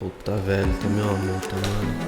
Puta, velho, tomei uma multa, mano.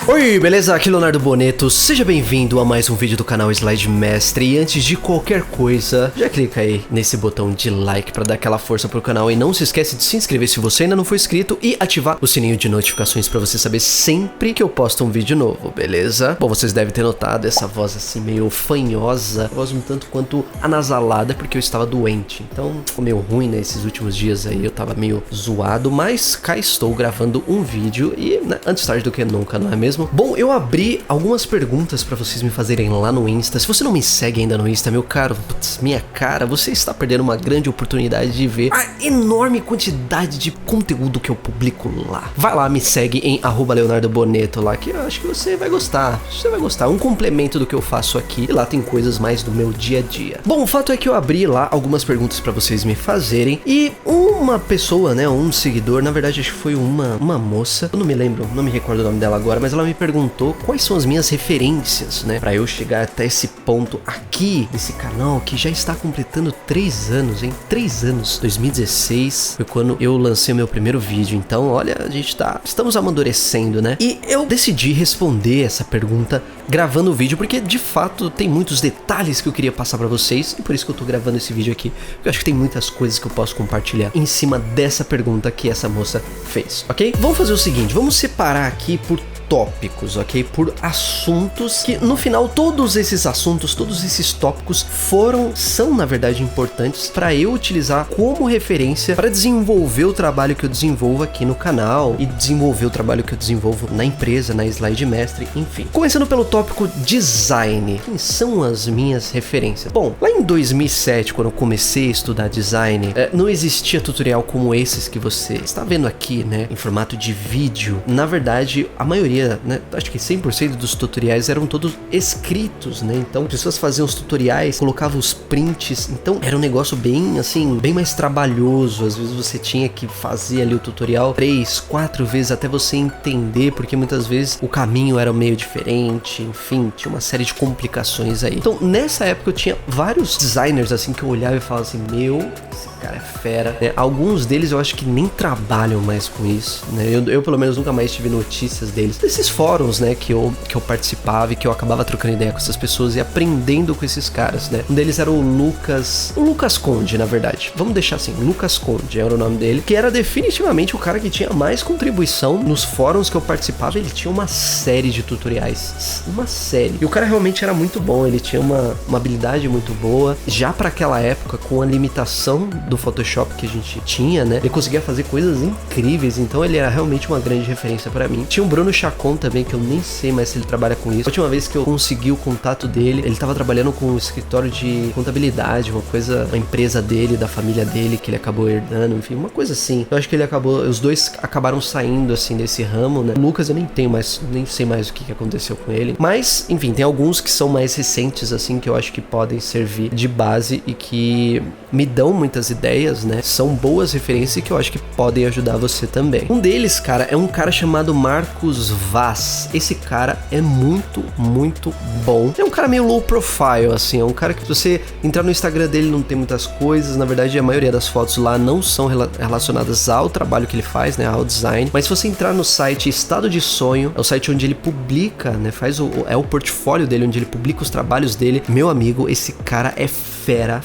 Oi, beleza? Aqui é Leonardo Boneto, seja bem-vindo a mais um vídeo do canal Slide Mestre. E antes de qualquer coisa, já clica aí nesse botão de like pra dar aquela força pro canal. E não se esquece de se inscrever se você ainda não for inscrito e ativar o sininho de notificações pra você saber sempre que eu posto um vídeo novo, beleza? Bom, vocês devem ter notado essa voz assim meio fanhosa, voz um tanto quanto anasalada, porque eu estava doente. Então ficou meio ruim, né, esses últimos dias aí, eu tava meio zoado. Mas cá estou gravando um vídeo e, né, antes tarde do que nunca, não é mesmo? Bom, eu abri algumas perguntas pra vocês me fazerem lá no Insta. Se você não me segue ainda no Insta, meu caro, putz, minha cara, você está perdendo uma grande oportunidade de ver a enorme quantidade de conteúdo que eu publico lá. Vai lá, me segue em @leonardoboneto lá, que eu acho que você vai gostar. Você vai gostar, um complemento do que eu faço aqui. E lá tem coisas mais do meu dia a dia. Bom, o fato é que eu abri lá algumas perguntas pra vocês me fazerem. E uma pessoa, né, um seguidor, na verdade acho que foi uma moça, eu não me lembro, não me recordo o nome dela agora, mas ela me perguntou quais são as minhas referências, né, pra eu chegar até esse ponto aqui, nesse canal, que já está completando 3 anos, hein, 3 anos, 2016, foi quando eu lancei o meu primeiro vídeo, então, olha, estamos amadurecendo, né, e eu decidi responder essa pergunta gravando o vídeo, porque, de fato, tem muitos detalhes que eu queria passar pra vocês, e por isso que eu tô gravando esse vídeo aqui, porque eu acho que tem muitas coisas que eu posso compartilhar em cima dessa pergunta que essa moça fez, ok? Vamos fazer o seguinte, vamos separar aqui por tópicos, ok? Por assuntos que no final todos esses assuntos, todos esses tópicos são na verdade importantes para eu utilizar como referência para desenvolver o trabalho que eu desenvolvo aqui no canal e desenvolver o trabalho que eu desenvolvo na empresa, na Slide Mestre, enfim. Começando pelo tópico design. Quem são as minhas referências? Bom, lá em 2007, quando eu comecei a estudar design, não existia tutorial como esses que você está vendo aqui, né? Em formato de vídeo. Na verdade, a maioria, né, acho que 100% dos tutoriais eram todos escritos, né? Então, pessoas faziam os tutoriais, colocavam os prints, então era um negócio bem, assim, bem mais trabalhoso. Às vezes você tinha que fazer ali o tutorial 3, 4 vezes até você entender, porque muitas vezes o caminho era meio diferente, enfim, tinha uma série de complicações aí. Então, nessa época eu tinha vários designers, assim, que eu olhava e falava assim, meu, esse cara é fera, né? Alguns deles eu acho que nem trabalham mais com isso, né? Eu pelo menos nunca mais tive notícias deles. Desses fóruns, né, que eu participava e que eu acabava trocando ideia com essas pessoas e aprendendo com esses caras, né? Um deles era o Lucas Conde, na verdade. Vamos deixar assim, Lucas Conde era o nome dele, que era definitivamente o cara que tinha mais contribuição nos fóruns que eu participava. Ele tinha uma série de tutoriais, uma série. E o cara realmente era muito bom, ele tinha uma habilidade muito boa. Já para aquela época, com a limitação do Photoshop que a gente tinha, né? Ele conseguia fazer coisas incríveis, então ele era realmente uma grande referência para mim. Tinha o Bruno Chacon também, que eu nem sei mais se ele trabalha com isso. A última vez que eu consegui o contato dele, ele tava trabalhando com um escritório de contabilidade, uma empresa dele, da família dele, que ele acabou herdando, enfim, uma coisa assim. Eu acho que os dois acabaram saindo, assim, desse ramo, né? O Lucas eu nem sei mais o que aconteceu com ele. Mas, enfim, tem alguns que são mais recentes, assim, que eu acho que podem servir de base e que me dão muitas ideias, né? São boas referências e que eu acho que podem ajudar você também. Um deles, cara, é um cara chamado Marcos Vaz. Esse cara é muito, muito bom. É um cara meio low profile, assim. É um cara que você entrar no Instagram dele não tem muitas coisas. Na verdade, a maioria das fotos lá não são relacionadas ao trabalho que ele faz, né? Ao design. Mas se você entrar no site Estado de Sonho, é o site onde ele publica, né? É o portfólio dele, onde ele publica os trabalhos dele. Meu amigo, esse cara é fera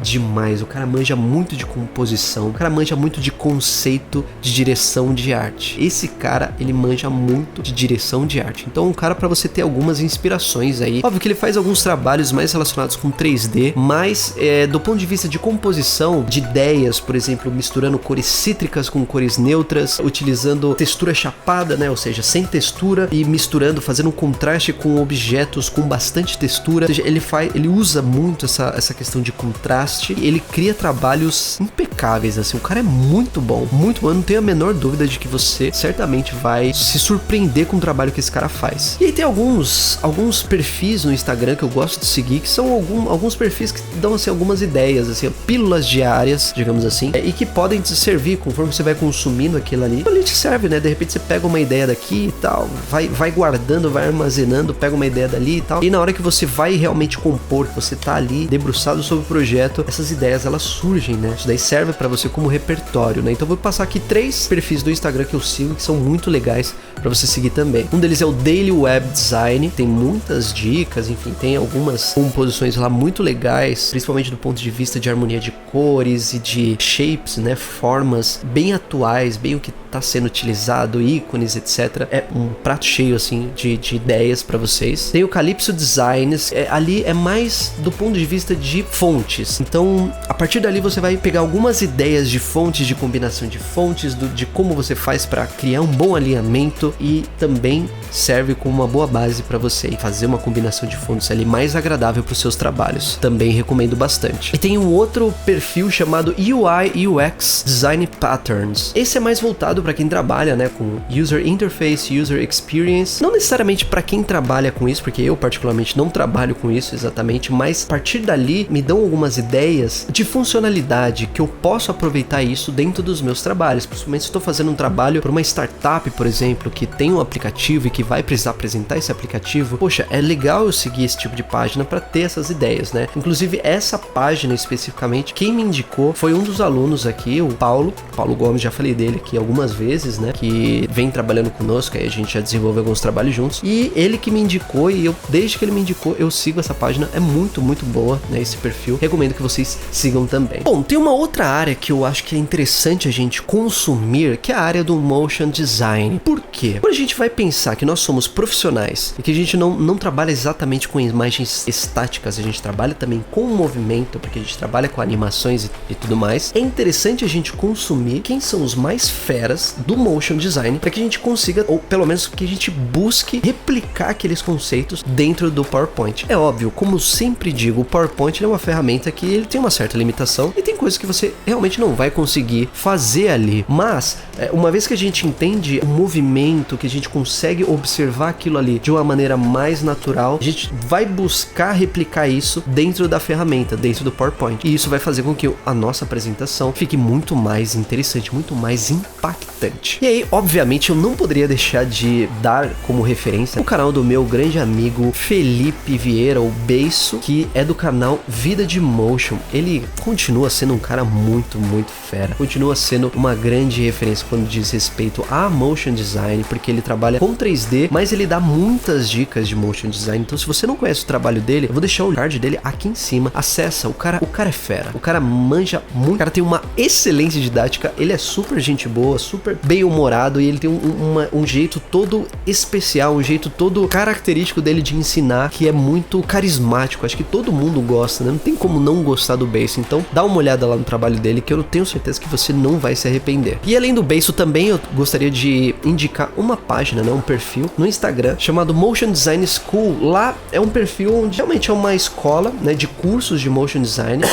demais. O cara manja muito de composição. O cara manja muito de conceito, de direção de arte. Esse cara, ele manja muito de direção de arte. Então, um cara pra você ter algumas inspirações aí. Óbvio que ele faz alguns trabalhos mais relacionados com 3D, mas do ponto de vista de composição, de ideias, por exemplo, misturando cores cítricas com cores neutras, utilizando textura chapada, né? Ou seja, sem textura e misturando, fazendo um contraste com objetos com bastante textura. Ou seja, ele usa muito essa essa questão de contraste. Ele cria trabalhos impecáveis, assim, o cara é muito bom, muito bom. Eu não tenho a menor dúvida de que você certamente vai se surpreender com o trabalho que esse cara faz. E aí tem alguns perfis no Instagram que eu gosto de seguir, que são alguns perfis que dão, assim, algumas ideias, assim, pílulas diárias, digamos assim, e que podem te servir conforme você vai consumindo aquilo ali. Ali te serve, né? De repente você pega uma ideia daqui e tal, vai guardando, vai armazenando, pega uma ideia dali e tal, e na hora que você vai realmente compor, que você tá ali debruçado sobre o projeto, essas ideias, elas surgem, né? Isso daí serve pra você como repertório, né? Então eu vou passar aqui 3 perfis do Instagram que eu sigo, que são muito legais pra você seguir também. Um deles é o Daily Web Design, tem muitas dicas, enfim, tem algumas composições lá muito legais, principalmente do ponto de vista de harmonia de cores e de shapes, né? Formas bem atuais, bem o que tá sendo utilizado, ícones, etc. É um prato cheio, assim, de ideias pra vocês. Tem o Calypso Designs, ali é mais do ponto de vista de fontes. Então, a partir dali você vai pegar algumas ideias de fontes, de combinação de fontes, de como você faz pra criar um bom alinhamento, e também serve como uma boa base pra você fazer uma combinação de fontes ali mais agradável pros seus trabalhos. Também recomendo bastante. E tem um outro perfil chamado UI UX Design Patterns. Esse é mais voltado para quem trabalha, né, com User Interface, User Experience. Não necessariamente para quem trabalha com isso, porque eu particularmente não trabalho com isso exatamente, mas a partir dali me dão algumas ideias de funcionalidade que eu posso aproveitar isso dentro dos meus trabalhos. Principalmente se estou fazendo um trabalho para uma startup, por exemplo, que tem um aplicativo e que vai precisar apresentar esse aplicativo. Poxa, é legal eu seguir esse tipo de página para ter essas ideias, né? Inclusive essa página especificamente, quem me indicou foi um dos alunos aqui, o Paulo Gomes, já falei dele aqui algumas vezes, né, que vem trabalhando conosco, aí a gente já desenvolveu alguns trabalhos juntos, e ele que me indicou, e desde que ele me indicou, eu sigo essa página, é muito, muito boa, né, esse perfil, recomendo que vocês sigam também. Bom, tem uma outra área que eu acho que é interessante a gente consumir, que é a área do motion design. Por quê? Quando a gente vai pensar que nós somos profissionais, e que a gente não trabalha exatamente com imagens estáticas, a gente trabalha também com movimento, porque a gente trabalha com animações e tudo mais, é interessante a gente consumir quem são os mais feras do motion design, para que a gente consiga, ou pelo menos que a gente busque replicar aqueles conceitos dentro do PowerPoint. É óbvio, como eu sempre digo, o PowerPoint é uma ferramenta que ele tem uma certa limitação e tem coisas que você realmente não vai conseguir fazer ali, mas uma vez que a gente entende o movimento, que a gente consegue observar aquilo ali de uma maneira mais natural, a gente vai buscar replicar isso dentro da ferramenta, dentro do PowerPoint, e isso vai fazer com que a nossa apresentação fique muito mais interessante, muito mais impactante. E aí, obviamente, eu não poderia deixar de dar como referência o canal do meu grande amigo Felipe Vieira, o Beiço, que é do canal Vida de Motion. Ele continua sendo um cara muito, muito fera, continua sendo uma grande referência quando diz respeito a motion design, porque ele trabalha com 3D, mas ele dá muitas dicas de motion design. Então, se você não conhece o trabalho dele, eu vou deixar o card dele aqui em cima. Acessa, o cara é fera, o cara manja muito, o cara tem uma excelente didática, ele é super gente boa, super bem humorado, e ele tem um jeito todo especial, um jeito todo característico dele de ensinar, que é muito carismático. Acho que todo mundo gosta, né? Não tem como não gostar do Beiço. Então dá uma olhada lá no trabalho dele, que eu tenho certeza que você não vai se arrepender. E além do Beiço também, eu gostaria de indicar uma página, né, um perfil no Instagram chamado Motion Design School. Lá é um perfil onde realmente é uma escola, né, de cursos de motion design.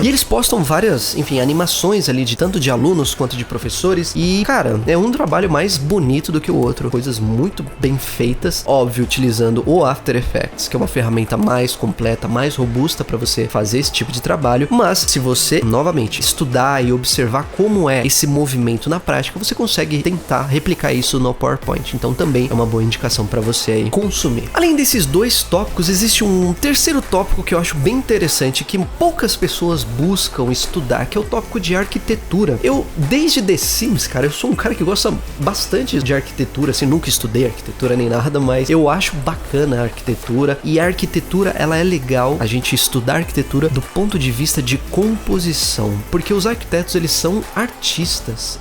E eles postam várias, enfim, animações ali, de tanto de alunos quanto de professores. E, cara, é um trabalho mais bonito do que o outro. Coisas muito bem feitas, óbvio, utilizando o After Effects, que é uma ferramenta mais completa, mais robusta para você fazer esse tipo de trabalho. Mas, se você, novamente, estudar e observar como é esse movimento na prática, você consegue tentar replicar isso no PowerPoint. Então, também é uma boa indicação para você aí consumir. Além desses dois tópicos, existe um terceiro tópico que eu acho bem interessante, que poucas pessoas buscam estudar, que é o tópico de arquitetura. Eu, desde The Sims, cara, eu sou um cara que gosta bastante de arquitetura, assim, nunca estudei arquitetura nem nada, mas eu acho bacana a arquitetura, e a arquitetura, ela é legal a gente estudar arquitetura do ponto de vista de composição, porque os arquitetos, eles são artistas,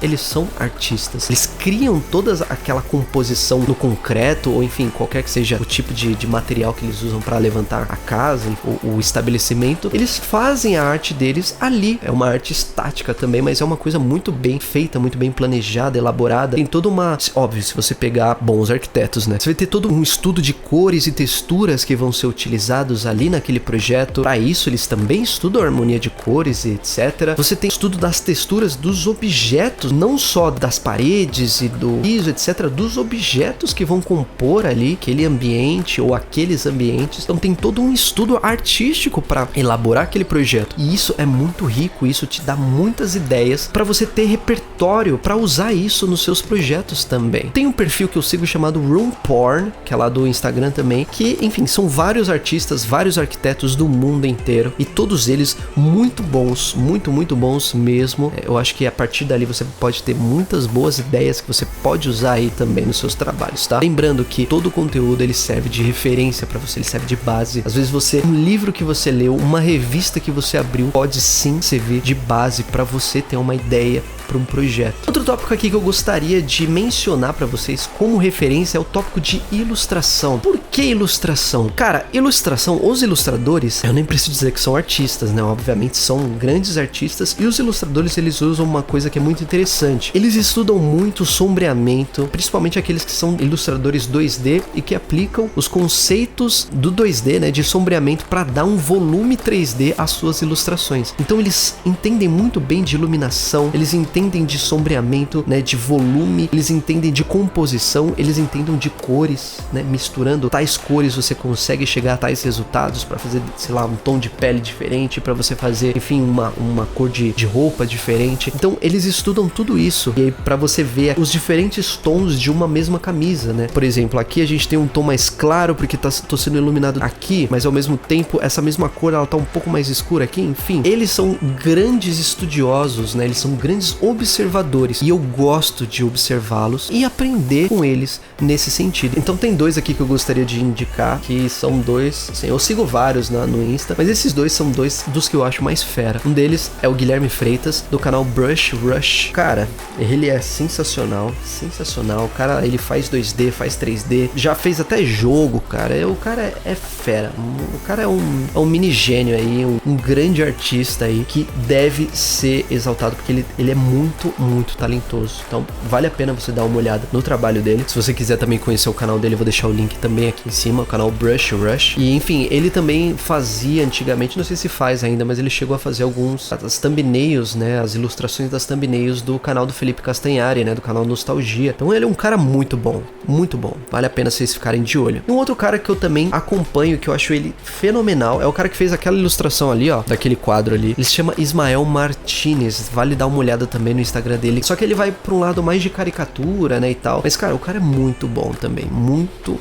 eles criam toda aquela composição no concreto, ou enfim, qualquer que seja o tipo de material que eles usam para levantar a casa, o estabelecimento, eles fazem a arte deles ali. É uma arte estática também, mas é uma coisa muito bem feita, muito bem planejada, elaborada. Tem toda uma... Óbvio, se você pegar bons arquitetos, né? Você vai ter todo um estudo de cores e texturas que vão ser utilizados ali naquele projeto. Para isso, eles também estudam a harmonia de cores e etc. Você tem estudo das texturas dos objetos, não só das paredes e do piso, etc. Dos objetos que vão compor ali aquele ambiente ou aqueles ambientes. Então tem todo um estudo artístico para elaborar aquele projeto. E isso é muito rico, isso te dá muitas ideias para você ter repertório para usar isso nos seus projetos também. Tem um perfil que eu sigo chamado Room Porn, que é lá do Instagram também, que, enfim, são vários artistas, vários arquitetos do mundo inteiro e todos eles muito bons, muito bons mesmo. Eu acho que a partir dali você pode ter muitas boas ideias que você pode usar aí também nos seus trabalhos, tá? Lembrando que todo o conteúdo ele serve de referência para você, ele serve de base. Às vezes um livro que você leu, uma revista que você abriu, pode sim servir de base para você ter uma ideia para um projeto. Outro tópico aqui que eu gostaria de mencionar para vocês como referência é o tópico de ilustração. Por que ilustração? Cara, ilustração, os ilustradores, eu nem preciso dizer que são artistas, né? Obviamente são grandes artistas, e os ilustradores eles usam uma coisa que é muito interessante. Eles estudam muito sombreamento, principalmente aqueles que são ilustradores 2D e que aplicam os conceitos do 2D, né, de sombreamento para dar um volume 3D às suas ilustrações. Então eles entendem muito bem de iluminação, eles entendem de sombreamento, né, de volume, eles entendem de composição, eles entendem de cores, né, misturando tais cores você consegue chegar a tais resultados para fazer, sei lá, um tom de pele diferente, para você fazer, enfim, uma cor de roupa diferente. Então eles estudam tudo isso e aí para você ver os diferentes tons de uma mesma camisa, né? Por exemplo, aqui a gente tem um tom mais claro porque tô sendo iluminado aqui, mas ao mesmo tempo essa mesma cor ela tá um pouco mais escura aqui, enfim. Eles são grandes estudiosos, né? Eles são grandes observadores e eu gosto de observá-los e aprender com eles nesse sentido. Então tem dois aqui que eu gostaria de indicar, que são dois, assim, eu sigo vários no Insta, mas esses dois são dois dos que eu acho mais fera. Um deles é o Guilherme Freitas, do canal Brush Rush. Cara, ele é sensacional, sensacional. O cara, ele faz 2D, faz 3D, já fez até jogo, cara. O cara é fera. O cara é um mini gênio aí, um grande artista aí que deve ser exaltado, porque ele é muito talentoso. Então vale a pena você dar uma olhada no trabalho dele. Se você quiser também conhecer o canal dele, eu vou deixar o link também aqui em cima, o canal Brush Rush. E enfim, ele também fazia antigamente, não sei se faz ainda, mas ele chegou a fazer as thumbnails, né, as ilustrações das thumbnails do canal do Felipe Castanhari, né, do canal Nostalgia. Então ele é um cara muito bom, vale a pena vocês ficarem de olho. Um outro cara que eu também acompanho, que eu acho ele fenomenal, é o cara que fez aquela ilustração ali, ó, daquele quadro ali. Ele se chama Ismael Martinez, vale dar uma olhada também no Instagram dele, só que ele vai pra um lado mais de caricatura, né, e tal, mas cara, o cara é muito bom também, muito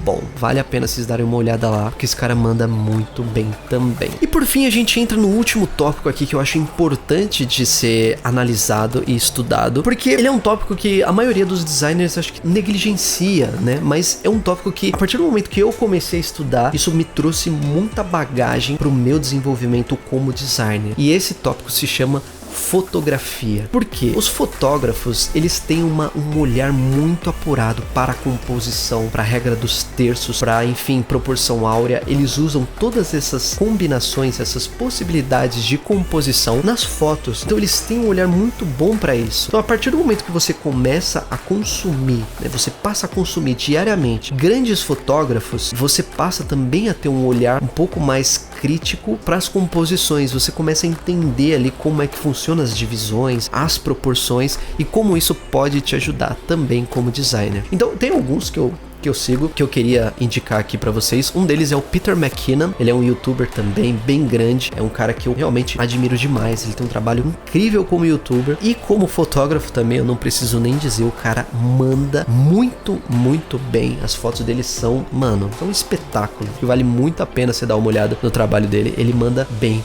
bom, vale a pena vocês darem uma olhada lá, porque esse cara manda muito bem também. E por fim a gente entra no último tópico aqui que eu acho importante de ser analisado e estudado, porque ele é um tópico que a maioria dos designers acho que negligencia, né, mas é um tópico que a partir do momento que eu comecei a estudar, isso me trouxe muita bagagem pro meu desenvolvimento como designer, e esse tópico se chama fotografia. Por quê? Os fotógrafos, eles têm um olhar muito apurado para a composição, para a regra dos terços, para, enfim, proporção áurea. Eles usam todas essas combinações, essas possibilidades de composição nas fotos. Então eles têm um olhar muito bom para isso. Então a partir do momento que você começa a consumir, né, você passa a consumir diariamente grandes fotógrafos, você passa também a ter um olhar um pouco mais crítico para as composições. Você começa a entender ali como é que funciona as divisões, as proporções e como isso pode te ajudar também como designer. Então tem alguns que eu sigo, que eu queria indicar aqui pra vocês. Um deles é o Peter McKinnon, ele é um youtuber também, bem grande, é um cara que eu realmente admiro demais, ele tem um trabalho incrível como youtuber e como fotógrafo também, eu não preciso nem dizer, o cara manda muito bem, as fotos dele são, mano, é um espetáculo, que vale muito a pena você dar uma olhada no trabalho dele, ele manda bem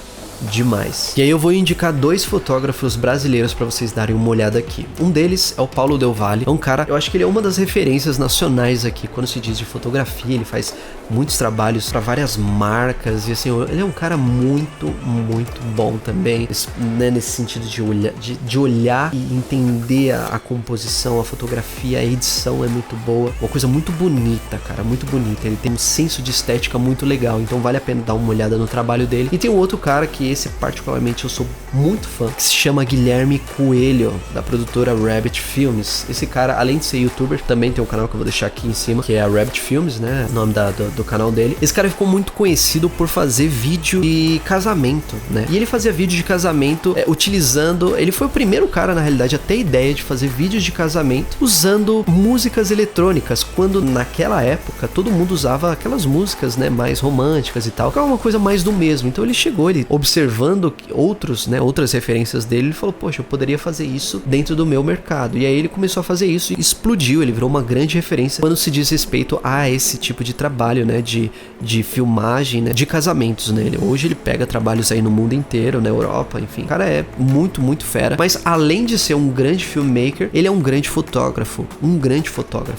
demais. E aí eu vou indicar dois fotógrafos brasileiros para vocês darem uma olhada aqui. Um deles é o Paulo Del Valle, é um cara, eu acho que ele é uma das referências nacionais aqui quando se diz de fotografia, ele faz muitos trabalhos para várias marcas e assim, ele é um cara muito bom também, né, nesse sentido de olhar e entender a composição, a fotografia, a edição é muito boa, uma coisa muito bonita, cara, muito bonita, ele tem um senso de estética muito legal, então vale a pena dar uma olhada no trabalho dele. E tem um outro cara que esse particularmente eu sou muito fã, que se chama Guilherme Coelho, da produtora Rabbit Filmes. Esse cara, além de ser youtuber, também tem um canal que eu vou deixar aqui em cima, que é a Rabbit Filmes, né, o nome do canal dele. Esse cara ficou muito conhecido por fazer vídeo de casamento, né, e ele fazia vídeo de casamento utilizando, ele foi o primeiro cara, na realidade, a ter a ideia de fazer vídeos de casamento usando músicas eletrônicas, quando naquela época todo mundo usava aquelas músicas, né, mais românticas e tal, que é uma coisa mais do mesmo. Então ele chegou, ele observando outras referências dele, ele falou, poxa, eu poderia fazer isso dentro do meu mercado. E aí ele começou a fazer isso e explodiu, ele virou uma grande referência quando se diz respeito a esse tipo de trabalho, né, de filmagem, né, de casamentos, né. Hoje ele pega trabalhos aí no mundo inteiro, na Europa, enfim. O cara é muito, muito fera. Mas além de ser um grande filmmaker, ele é um grande fotógrafo.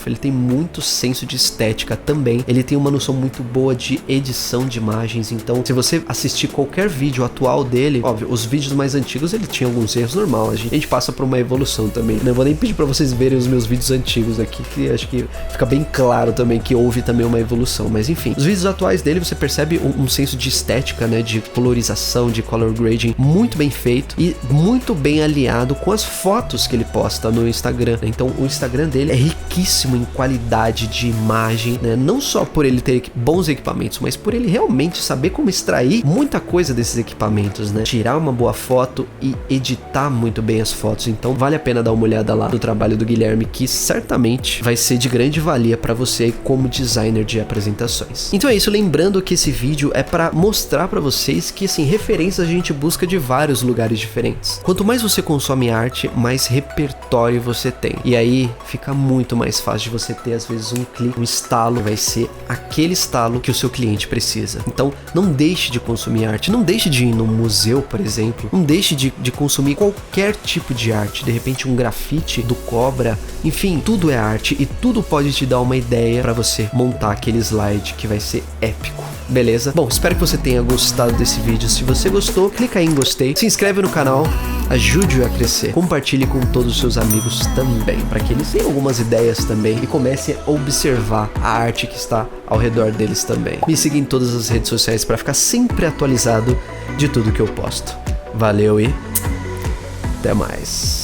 Ele tem muito senso de estética também. Ele tem uma noção muito boa de edição de imagens. Então, se você assistir qualquer vídeo atual dele, óbvio, os vídeos mais antigos ele tinha alguns erros normais. A gente passa por uma evolução também. Não vou nem pedir pra vocês verem os meus vídeos antigos aqui, que acho que fica bem claro também que houve também uma evolução. Mas enfim, os vídeos atuais dele você percebe um senso de estética, né, de colorização, de color grading muito bem feito e muito bem aliado com as fotos que ele posta no Instagram. Então o Instagram dele é riquíssimo em qualidade de imagem, né? Não só por ele ter bons equipamentos, mas por ele realmente saber como extrair muita coisa desses equipamentos, né? Tirar uma boa foto e editar muito bem as fotos. Então vale a pena dar uma olhada lá no trabalho do Guilherme, que certamente vai ser de grande valia para você como designer de apresentações. Então é isso, lembrando que esse vídeo é para mostrar para vocês que assim, referências a gente busca de vários lugares diferentes. Quanto mais você consome arte, mais repertório você tem. E aí fica muito mais fácil de você ter às vezes um clique, um estalo, vai ser aquele estalo que o seu cliente precisa. Então não deixe de consumir arte, não deixe de ir no museu, por exemplo, não deixe de consumir qualquer tipo de arte, de repente um grafite do Cobra, enfim, tudo é arte e tudo pode te dar uma ideia para você montar aquele slide que vai ser épico. Beleza? Bom, espero que você tenha gostado desse vídeo. Se você gostou, clica aí em gostei, se inscreve no canal, ajude-o a crescer, compartilhe com todos os seus amigos também, para que eles tenham algumas ideias também e comecem a observar a arte que está ao redor deles também. Me siga em todas as redes sociais para ficar sempre atualizado de tudo que eu posto. Valeu e até mais.